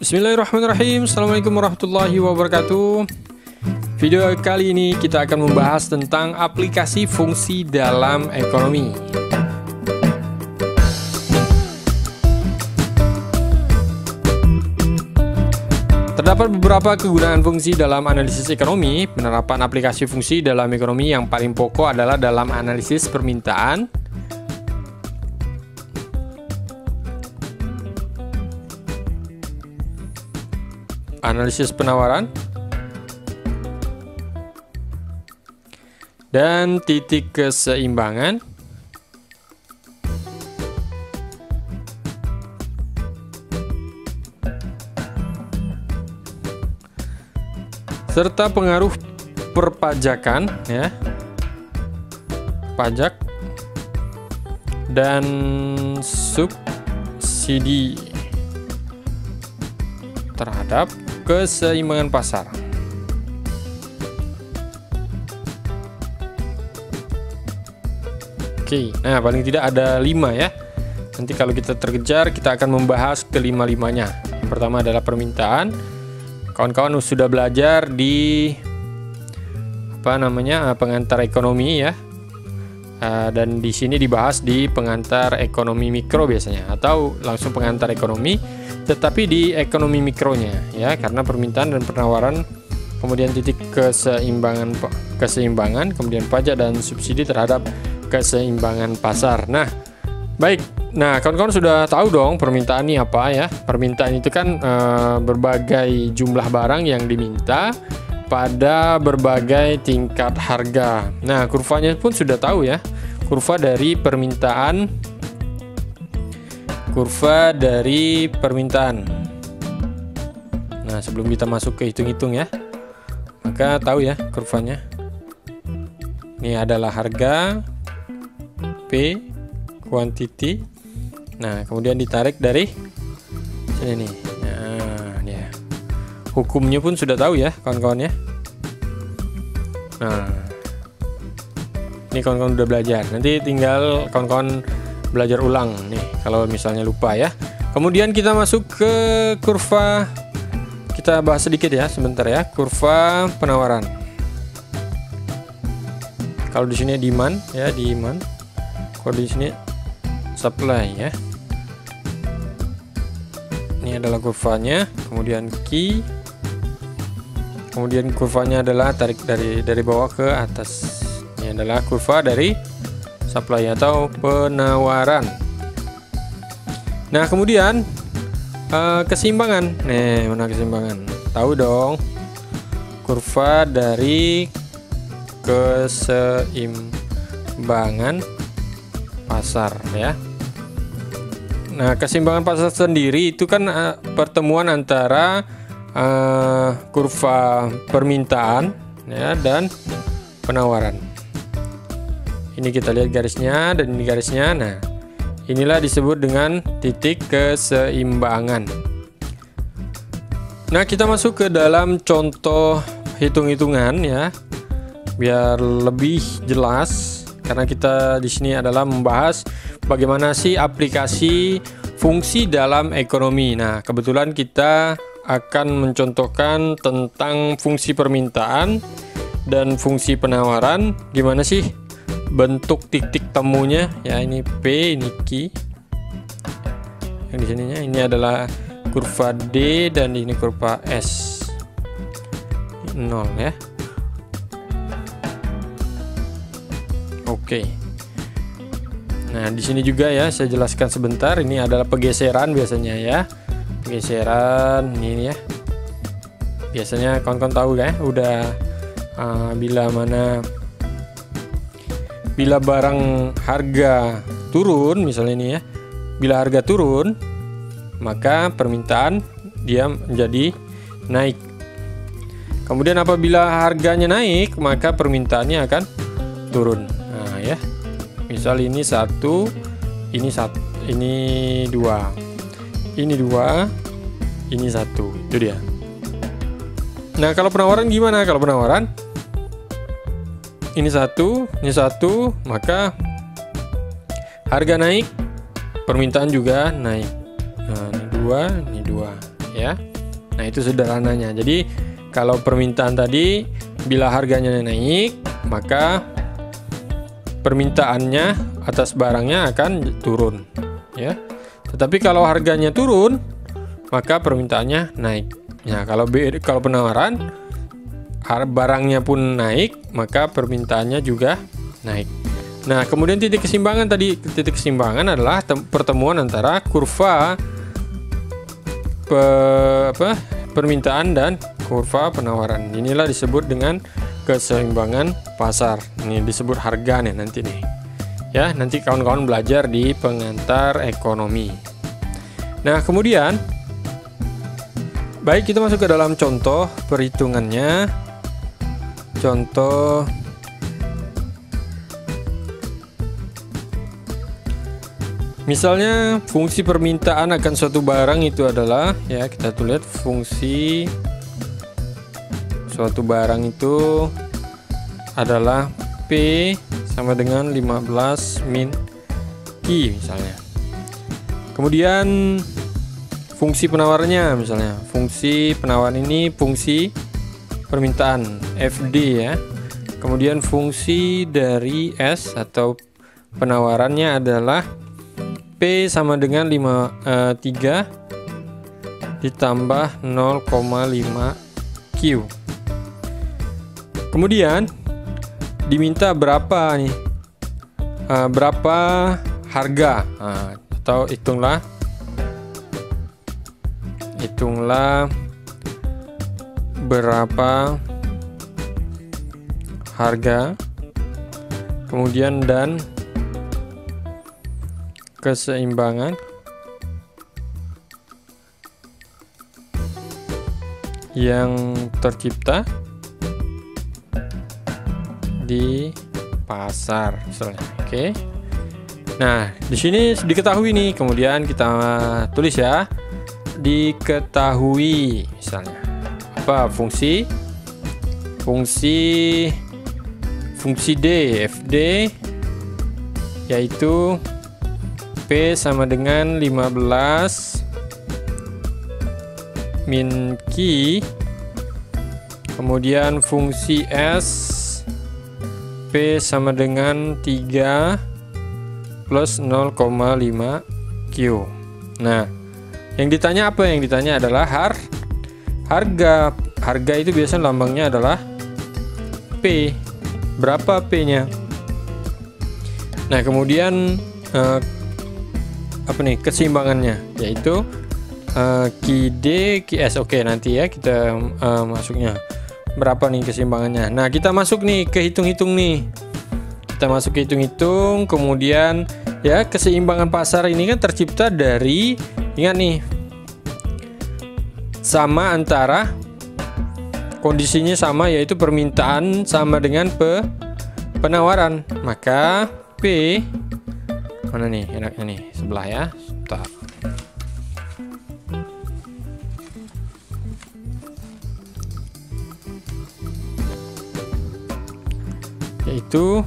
Bismillahirrahmanirrahim. Assalamualaikum warahmatullahi wabarakatuh. Video kali ini kita akan membahas tentang aplikasi fungsi dalam ekonomi. Terdapat beberapa kegunaan fungsi dalam analisis ekonomi. Penerapan aplikasi fungsi dalam ekonomi yang paling pokok adalah dalam analisis permintaan, analisis penawaran, dan titik keseimbangan, serta pengaruh perpajakan, ya, pajak dan subsidi terhadap keseimbangan pasar. Oke, nah paling tidak ada 5 ya. Nanti kalau kita terkejar kita akan membahas kelima-limanya. Yang pertama adalah permintaan. Kawan-kawan sudah belajar di pengantar ekonomi ya. Dan di sini dibahas di pengantar ekonomi mikro biasanya, atau langsung pengantar ekonomi, tetapi di ekonomi mikronya ya, karena permintaan dan penawaran, kemudian titik keseimbangan, kemudian pajak dan subsidi terhadap keseimbangan pasar. Nah, baik. Nah, kawan-kawan sudah tahu dong permintaan ini apa ya? Permintaan itu kan berbagai jumlah barang yang diminta pada berbagai tingkat harga. Nah, kurvanya pun sudah tahu ya. Kurva dari permintaan. Nah, sebelum kita masuk ke hitung-hitung ya, maka tahu ya kurvanya. Ini adalah harga, P, quantity. Nah, kemudian ditarik dari sini nih. Nah, ya. Hukumnya pun sudah tahu ya, kawan-kawan ya. Nah, ini kawan-kawan udah belajar. Nanti tinggal kawan-kawan belajar ulang nih kalau misalnya lupa ya. Kemudian kita masuk ke kurva. Kita bahas sedikit ya sebentar ya, kurva penawaran. Kalau di sini demand ya, demand. Kalau di sini supply ya. Ini adalah kurvanya, kemudian key. Kemudian kurvanya adalah tarik dari bawah ke atas. Ini adalah kurva dari supply atau penawaran. Nah, kemudian keseimbangan. Nih, mana keseimbangan? Tahu dong. Kurva dari keseimbangan pasar ya. Nah, keseimbangan pasar sendiri itu kan pertemuan antara kurva permintaan ya dan penawaran. Ini kita lihat garisnya dan ini garisnya. Nah, inilah disebut dengan titik keseimbangan. Nah, kita masuk ke dalam contoh hitung-hitungan ya, biar lebih jelas, karena kita di sini adalah membahas bagaimana sih aplikasi fungsi dalam ekonomi. Nah, kebetulan kita akan mencontohkan tentang fungsi permintaan dan fungsi penawaran. Gimana sih bentuk titik temunya ya? Ini P, ini Q. Yang di sininya ini adalah kurva D dan ini kurva S. 0 ya. Oke. Nah, di sini juga ya saya jelaskan sebentar. Ini adalah pergeseran biasanya ya. Pergeseran ini ya. Biasanya kawan-kawan tahu ya, udah bila barang harga turun misalnya ini ya. Bila harga turun, maka permintaan dia menjadi naik. Kemudian apabila harganya naik, maka permintaannya akan turun. Nah, ya. Misal ini 1, ini 1, ini 2. Ini 2, ini 1. Itu dia. Nah, kalau penawaran gimana? Kalau penawaran ini 1, maka harga naik, permintaan juga naik. Nah, ini 2 ya. Nah, itu sederhananya. Jadi kalau permintaan tadi, bila harganya naik, maka permintaannya atas barangnya akan turun, ya. Tetapi kalau harganya turun, maka permintaannya naik. Nah, kalau penawaran, barangnya pun naik, maka permintaannya juga naik. Nah, kemudian titik keseimbangan tadi, titik keseimbangan adalah pertemuan antara kurva permintaan dan kurva penawaran. Inilah disebut dengan keseimbangan pasar. Ini disebut harga nih nanti nih. Ya, nanti kawan-kawan belajar di pengantar ekonomi. Nah, kemudian baik, kita masuk ke dalam contoh perhitungannya. Contoh misalnya fungsi permintaan akan suatu barang itu adalah, ya, kita tuh lihat fungsi suatu barang itu adalah P sama dengan 15 min Q misalnya. Kemudian fungsi penawarnya, misalnya fungsi penawaran ini fungsi permintaan FD, ya. Kemudian fungsi dari S atau penawarannya adalah P sama dengan 3 ditambah 0,5 Q. Kemudian diminta berapa nih? Berapa harga? Atau hitunglah berapa harga, kemudian dan keseimbangan yang tercipta di pasar, misalnya. Oke. Nah, di sini diketahui nih, kemudian kita tulis, ya, diketahui, misalnya apa fungsi D, FD, yaitu P sama dengan 15 min Q, kemudian fungsi S P sama dengan 3 plus 0,5 Q. Nah, yang ditanya apa? Yang ditanya adalah harga. Harga itu biasanya lambangnya adalah P. Berapa P-nya? Nah, kemudian keseimbangannya, yaitu QD QS. Oke, nanti ya kita masuknya berapa nih keseimbangannya. Nah, kita masuk nih ke hitung-hitung nih. Kita masuk ke hitung-hitung, kemudian ya, keseimbangan pasar ini kan tercipta dari, ingat nih, sama antara kondisinya sama, yaitu permintaan sama dengan penawaran. Maka P mana nih enaknya nih, sebelah ya. Bentar. Yaitu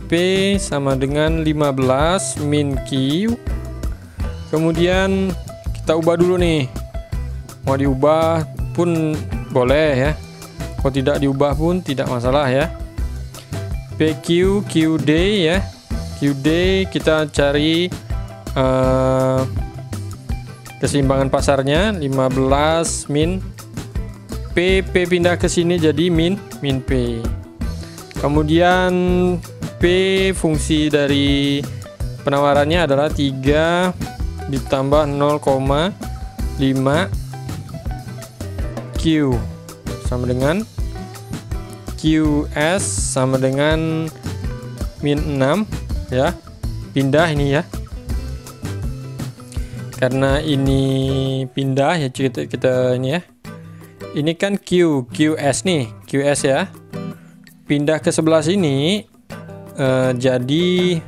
P sama dengan 15 min Q. Kemudian kita ubah dulu nih. Mau diubah pun boleh, ya. Kalau tidak diubah pun tidak masalah, ya. PQ QD, ya. QD kita cari keseimbangan pasarnya 15 min P pindah ke sini jadi min P. Kemudian P fungsi dari penawarannya adalah 3 ditambah 0,5 Q sama dengan QS sama dengan min 6, ya. Pindah ini, ya. Karena ini pindah, ya, kita ini, ya. Ini kan QS nih, QS, ya. Pindah ke sebelah sini, jadi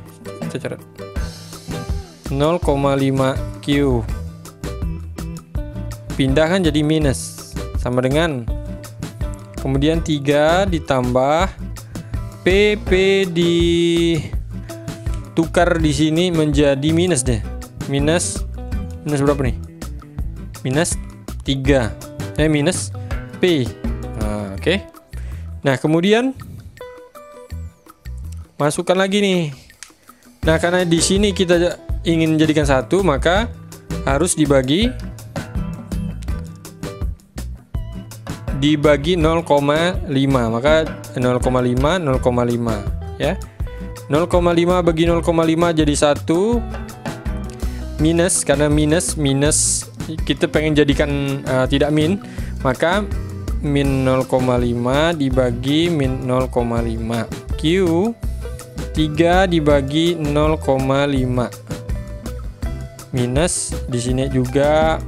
kita catat 0,5 Q. Pindah kan jadi minus, sama dengan, kemudian 3 ditambah PP ditukar di sini menjadi minus deh. minus berapa nih? Minus 3. Minus P. Nah, oke. Nah, kemudian masukkan lagi nih. Nah, karena di sini kita ingin jadikan 1, maka harus dibagi 0,5. Maka 0,5 ya. 0,5 bagi 0,5 jadi 1. Minus, karena minus kita pengen jadikan tidak min, maka min 0,5 dibagi min 0,5. Q 3 dibagi 0,5. Minus di sini juga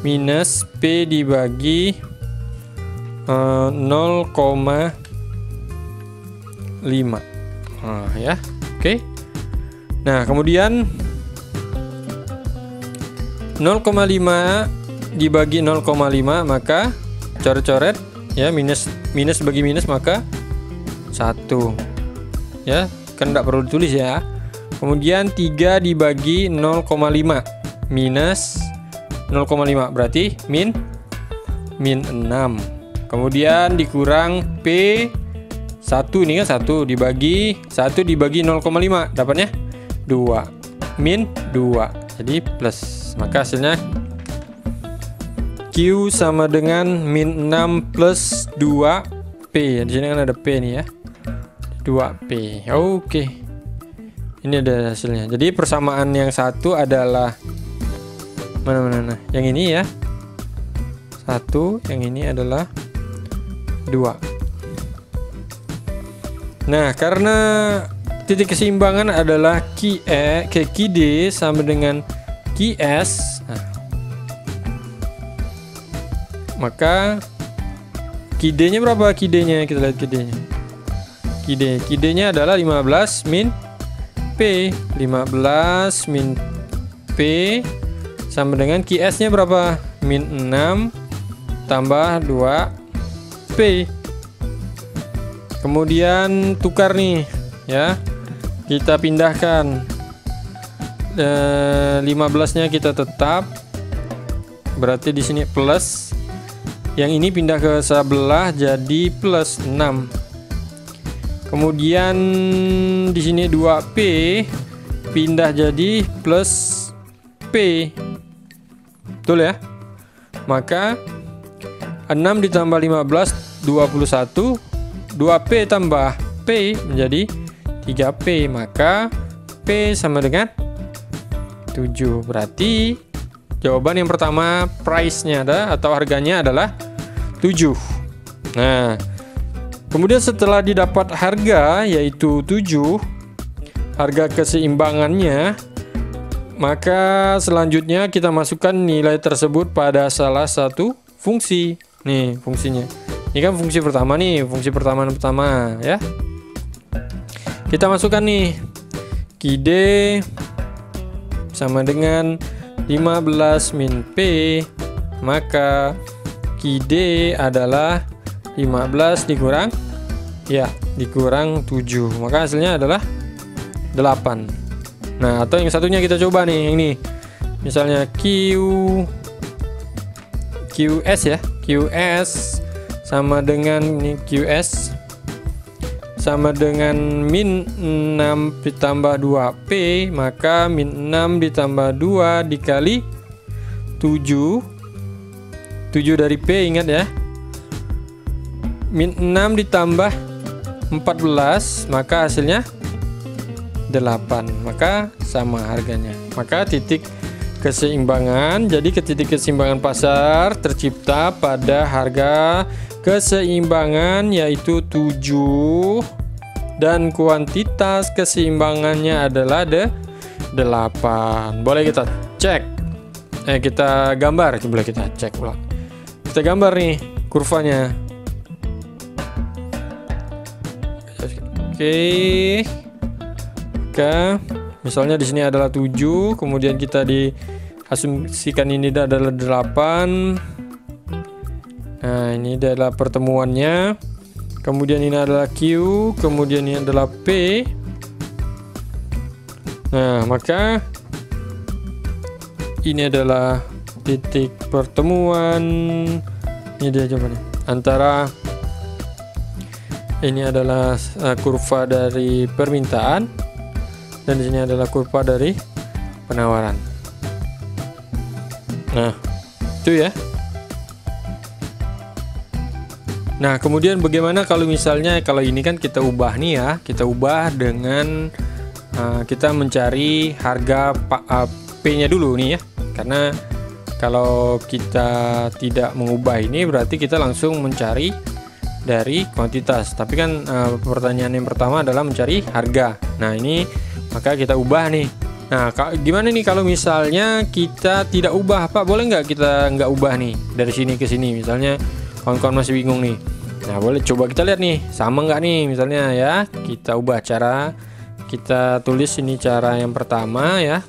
minus P dibagi 0,5. Nah, ya. Oke. Nah, kemudian 0,5 dibagi 0,5, maka coret-coret ya, minus bagi minus maka 1. Ya, kan tidak perlu ditulis ya. Kemudian 3 dibagi 0,5 minus 0,5 berarti min 6. Kemudian dikurang P 1, ini kan 1 dibagi 0,5 dapatnya 2. Min 2. Jadi plus. Maka hasilnya Q sama dengan min 6 plus 2P. Di sini kan ada P nih ya. 2P. Oke. Ini ada hasilnya. Jadi persamaan yang satu adalah mana? Yang ini ya. 1, yang ini adalah 2. Nah, karena titik keseimbangan adalah QD sama dengan QS, maka QD-nya berapa? QD-nya kita lihat QD-nya. QD-nya adalah 15 min P. 15 min P sama dengan QS-nya berapa? Min 6 tambah 2P. Kemudian tukar nih ya. Kita pindahkan 15-nya kita tetap. Berarti di sini plus. Yang ini pindah ke sebelah jadi plus 6. Kemudian di sini 2P pindah jadi plus P. Betul ya? Maka 6 ditambah 15 21, 2P tambah P menjadi 3P, maka P sama dengan 7. Berarti jawaban yang pertama price-nya atau harganya adalah 7. Nah, kemudian setelah didapat harga yaitu 7, harga keseimbangannya, maka selanjutnya kita masukkan nilai tersebut pada salah satu fungsi. Nih fungsinya. Ini kan fungsi pertama nih, fungsi pertama ya. Kita masukkan nih QD sama dengan 15 min P, maka QD adalah 15 dikurang 7, maka hasilnya adalah 8. Nah, atau yang satunya kita coba nih, yang ini misalnya QS ya, QS sama dengan ini QS sama dengan min 6 ditambah 2P, maka min 6 ditambah 2 dikali 7 dari P, ingat ya, min 6 ditambah 14, maka hasilnya 8, maka sama harganya. Maka titik keseimbangan, jadi titik keseimbangan pasar tercipta pada harga keseimbangan yaitu 7 dan kuantitas keseimbangannya adalah 8. Boleh kita cek, kita gambar, boleh kita cek ulang. Kita gambar nih kurvanya. Oke. Misalnya di sini adalah 7, kemudian kita diasumsikan ini adalah 8. Nah, ini adalah pertemuannya. Kemudian ini adalah Q, kemudian ini adalah P. Nah, maka ini adalah titik pertemuan, ini dia jawabannya, antara ini adalah kurva dari permintaan dan di sini adalah kurva dari penawaran. Nah, itu ya. Nah, kemudian bagaimana kalau misalnya kalau ini kan kita ubah nih ya, kita ubah dengan kita mencari harga P-nya dulu nih ya. Karena kalau kita tidak mengubah ini berarti kita langsung mencari dari kuantitas. Tapi kan pertanyaan yang pertama adalah mencari harga. Nah, ini maka kita ubah nih. Nah, gimana nih kalau misalnya kita tidak ubah, Pak? Boleh nggak kita nggak ubah nih dari sini ke sini? Misalnya kawan-kawan masih bingung nih. Nah, boleh coba kita lihat nih, sama nggak nih misalnya ya. Kita ubah cara, kita tulis ini cara yang pertama ya.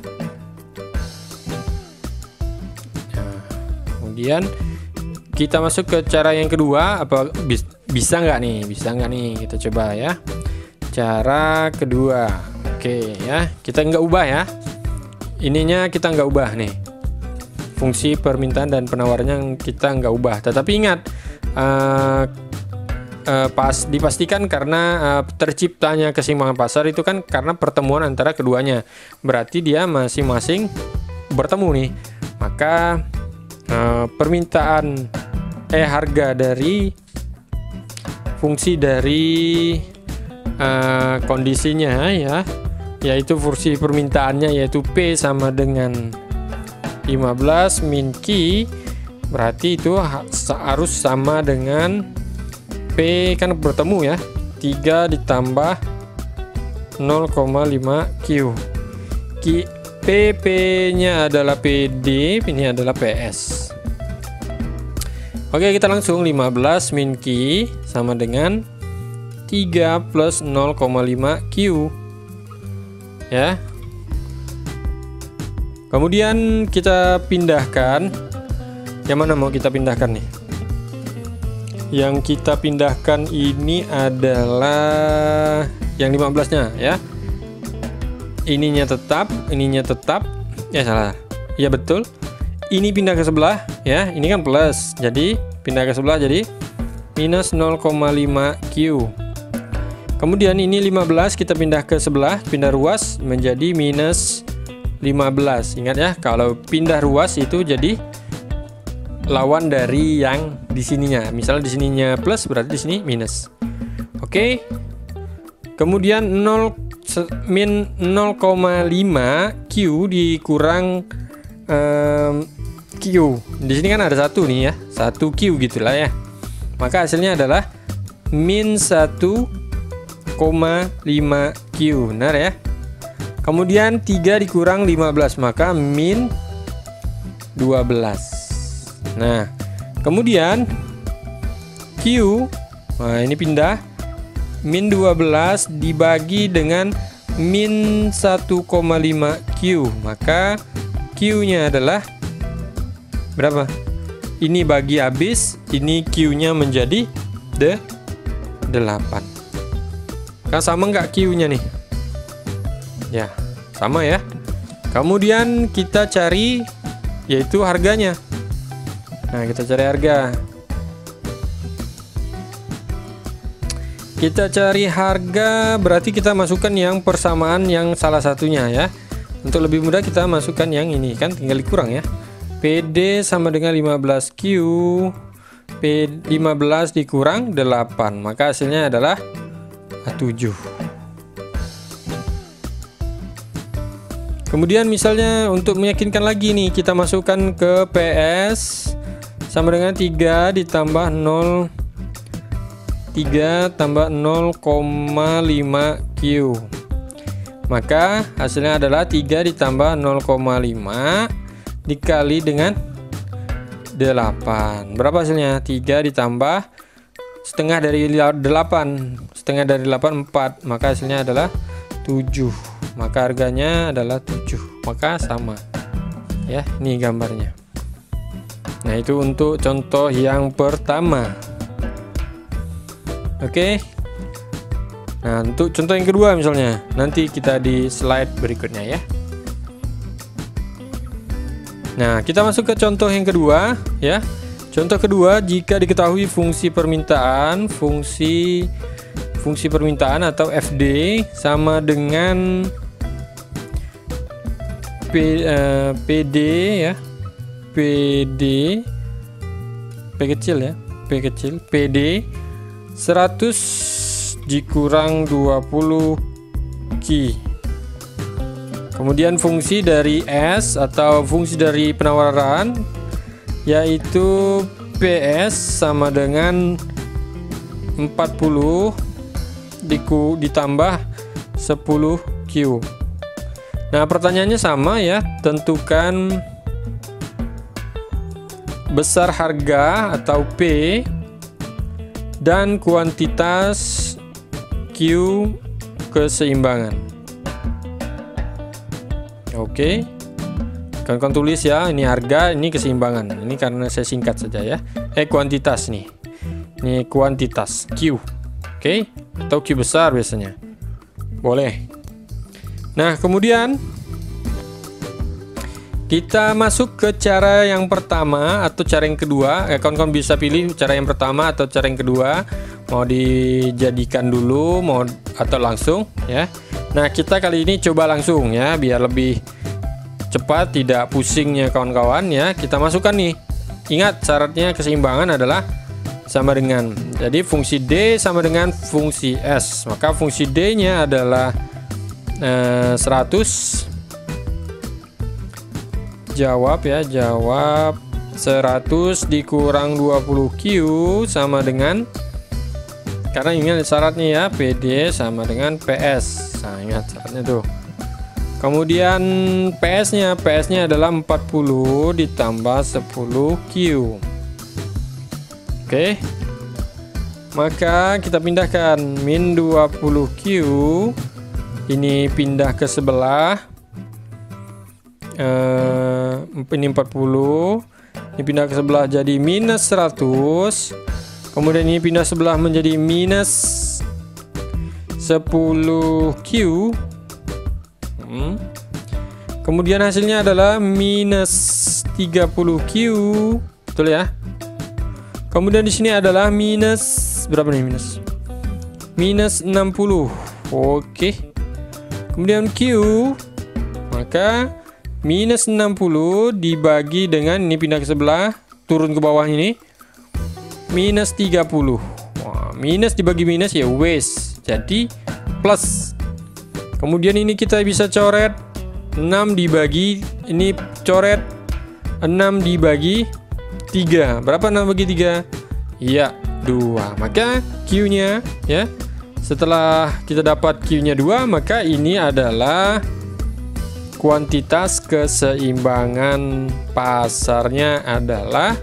Nah, kemudian kita masuk ke cara yang kedua. Apa bisa nggak nih? Bisa nggak nih? Kita coba ya. Cara kedua. Oke ya, kita nggak ubah ya. Ininya kita nggak ubah nih. Fungsi permintaan dan penawarannya kita nggak ubah. Tetapi ingat, dipastikan karena terciptanya keseimbangan pasar itu kan karena pertemuan antara keduanya. Berarti dia masing-masing bertemu nih. Maka permintaan harga dari fungsi dari kondisinya ya, yaitu fungsi permintaannya yaitu P sama dengan 15 min Q, berarti itu harus sama dengan P kan bertemu ya, 3 ditambah 0,5 Q. PP nya adalah PD, ini adalah PS. Oke, kita langsung 15 min Q sama dengan 3 plus 0,5 Q ya. Kemudian kita pindahkan, yang mana mau kita pindahkan nih? Yang kita pindahkan ini adalah yang 15-nya ya. Ininya tetap, ya salah. Ya betul. Ini pindah ke sebelah ya. Ini kan plus. Jadi pindah ke sebelah jadi minus 0,5 Q. Kemudian ini 15 kita pindah ke sebelah, pindah ruas menjadi minus 15. Ingat ya, kalau pindah ruas itu jadi lawan dari yang di sininya. Misalnya di sininya plus berarti di sini minus. Oke. Kemudian min 0,5 Q dikurang Q. Di sini kan ada 1 nih ya. 1 Q gitulah ya. Maka hasilnya adalah min 1,5 Q, benar ya. Kemudian 3 dikurang 15 maka min 12. Nah, kemudian Q, nah ini pindah, min 12 dibagi dengan min 1,5 Q, maka Q nya adalah berapa? Ini bagi habis, ini Q nya menjadi 8. Kan sama nggak Q-nya nih? Ya, sama ya. Kemudian kita cari yaitu harganya. Nah, kita cari harga. Kita cari harga berarti kita masukkan yang persamaan yang salah satunya ya. Untuk lebih mudah kita masukkan yang ini kan tinggal dikurang ya. PD sama dengan 15Q. P15 dikurang 8, maka hasilnya adalah 7. Kemudian misalnya untuk meyakinkan lagi nih, kita masukkan ke PS sama dengan 3 ditambah 0, 3 tambah 0,5 Q. Maka hasilnya adalah 3 ditambah 0,5 dikali dengan 8. Berapa hasilnya? 3 ditambah setengah dari 8, setengah dari 8 4, maka hasilnya adalah 7. Maka harganya adalah 7, maka sama ya. Ini gambarnya. Nah, itu untuk contoh yang pertama. Oke. Nah, untuk contoh yang kedua misalnya nanti kita di slide berikutnya ya. Nah, kita masuk ke contoh yang kedua ya. Contoh kedua, jika diketahui fungsi permintaan atau FD sama dengan PD ya. PD PD 100 dikurang 20 Q. Kemudian fungsi dari S atau fungsi dari penawaran yaitu PS sama dengan 40 ditambah 10 Q. Nah, pertanyaannya sama ya, tentukan besar harga atau P dan kuantitas Q keseimbangan. Oke, kawan-kawan tulis ya, ini harga, ini keseimbangan. Ini karena saya singkat saja ya. Kuantitas nih. Ini kuantitas Q. Oke, atau Q besar biasanya. Boleh. Nah, kemudian kita masuk ke cara yang pertama atau cara yang kedua. Kawan-kawan bisa pilih cara yang pertama atau cara yang kedua. Mau dijadikan dulu, mau atau langsung ya. Nah, kita kali ini coba langsung ya, biar lebih cepat, tidak pusingnya kawan-kawan ya. Kita masukkan nih. Ingat, syaratnya keseimbangan adalah sama dengan, jadi fungsi D sama dengan fungsi S. Maka fungsi D-nya adalah 100. Jawab 100 dikurang 20 Q sama dengan, karena ingat syaratnya ya, PD sama dengan PS. Nah, ingat syaratnya tuh. Kemudian PS-nya adalah 40 ditambah 10 Q. Oke. Maka kita pindahkan min 20 Q. Ini pindah ke sebelah. Ini 40. Ini pindah ke sebelah jadi minus 100. Kemudian ini pindah sebelah menjadi minus 10 Q. Kemudian hasilnya adalah minus 30 Q. Betul ya? Kemudian di sini adalah minus berapa nih minus? Minus 60. Oke. Kemudian Q, maka minus 60 dibagi dengan, ini pindah ke sebelah, turun ke bawah ini, minus 30. Wah, minus dibagi minus ya waste, jadi plus. Kemudian ini kita bisa coret 6 dibagi, ini coret 6 dibagi 3. Berapa 6 bagi 3? Iya, 2. Maka Q-nya ya, setelah kita dapat Q-nya 2, maka ini adalah kuantitas keseimbangan pasarnya adalah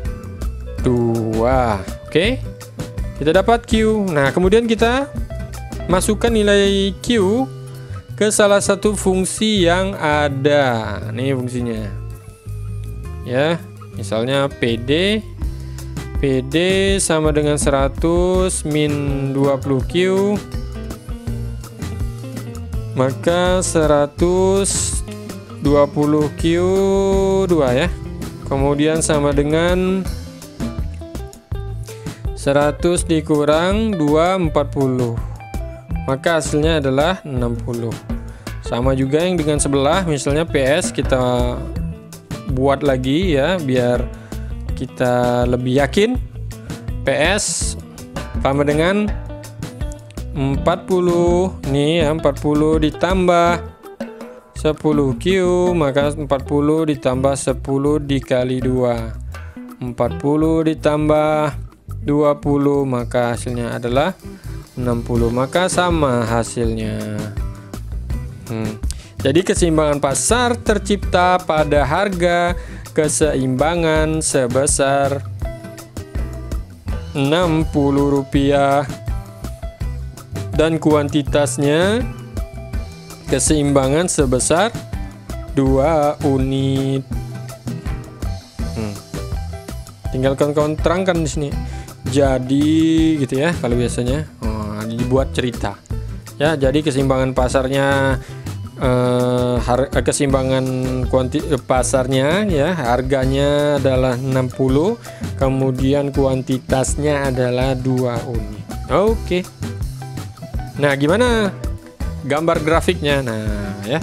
2. Oke. Kita dapat Q. Nah, kemudian kita masukkan nilai Q ke salah satu fungsi yang ada. Nih fungsinya. Ya, misalnya PD sama dengan 100 min 20 Q, maka 120 Q 2 ya. Kemudian sama dengan 100 dikurang 2 40. Maka hasilnya adalah 60. Sama juga yang dengan sebelah, misalnya PS kita buat lagi ya, biar kita lebih yakin. PS sama dengan 40 nih ya, 40 ditambah 10 Q, maka 40 ditambah 10 dikali 2, 40 ditambah 20, maka hasilnya adalah 60. Maka sama hasilnya. Jadi keseimbangan pasar tercipta pada harga keseimbangan sebesar Rp60 dan kuantitasnya keseimbangan sebesar 2 unit. Tinggal kawan-kawan terangkan di sini. Jadi gitu ya, kalau biasanya dibuat cerita. Ya, jadi keseimbangan pasarnya keseimbangan pasarnya ya, harganya adalah 60, kemudian kuantitasnya adalah 2 unit. Oke. Nah, gimana gambar grafiknya? Nah, ya.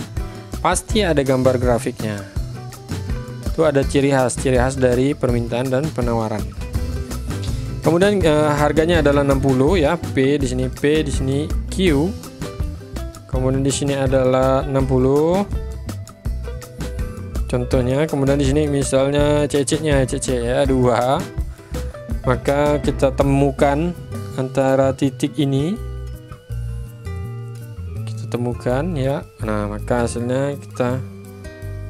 Pasti ada gambar grafiknya. Itu ada ciri khas dari permintaan dan penawaran. Kemudian harganya adalah 60 ya, P di sini, P di sini, Q. Kemudian di sini adalah 60 contohnya. Kemudian di sini misalnya CC-nya ya 2. Maka kita temukan antara titik ini. Kita temukan ya. Nah, maka hasilnya kita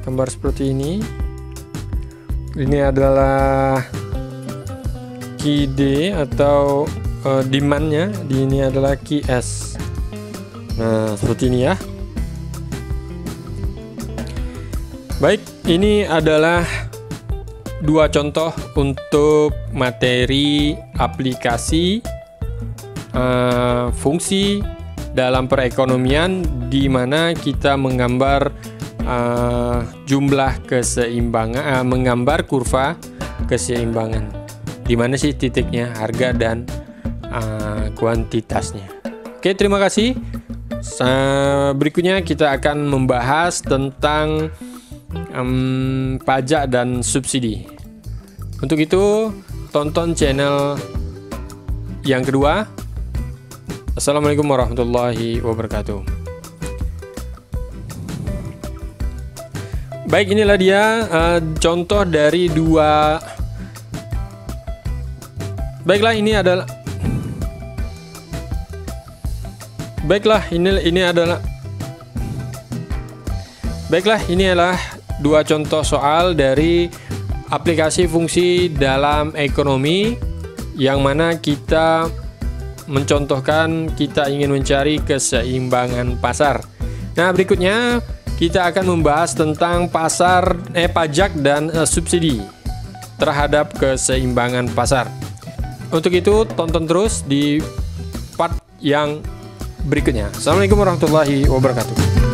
gambar seperti ini. Ini adalah key D atau demand-nya. Ini adalah key S. Nah, seperti ini ya. Baik, ini adalah 2 contoh untuk materi aplikasi fungsi dalam perekonomian, di mana kita menggambar jumlah keseimbangan, menggambar kurva keseimbangan. Di mana sih titiknya, harga dan kuantitasnya. Oke, terima kasih. Berikutnya kita akan membahas tentang pajak dan subsidi. Untuk itu, tonton channel yang kedua. Assalamualaikum warahmatullahi wabarakatuh. Baik, inilah dia contoh dari 2. Baiklah, ini adalah ini adalah 2 contoh soal dari aplikasi fungsi dalam ekonomi, yang mana kita mencontohkan kita ingin mencari keseimbangan pasar. Nah, berikutnya kita akan membahas tentang pajak dan subsidi terhadap keseimbangan pasar. Untuk itu, tonton terus di part yang berikutnya. Assalamualaikum warahmatullahi wabarakatuh.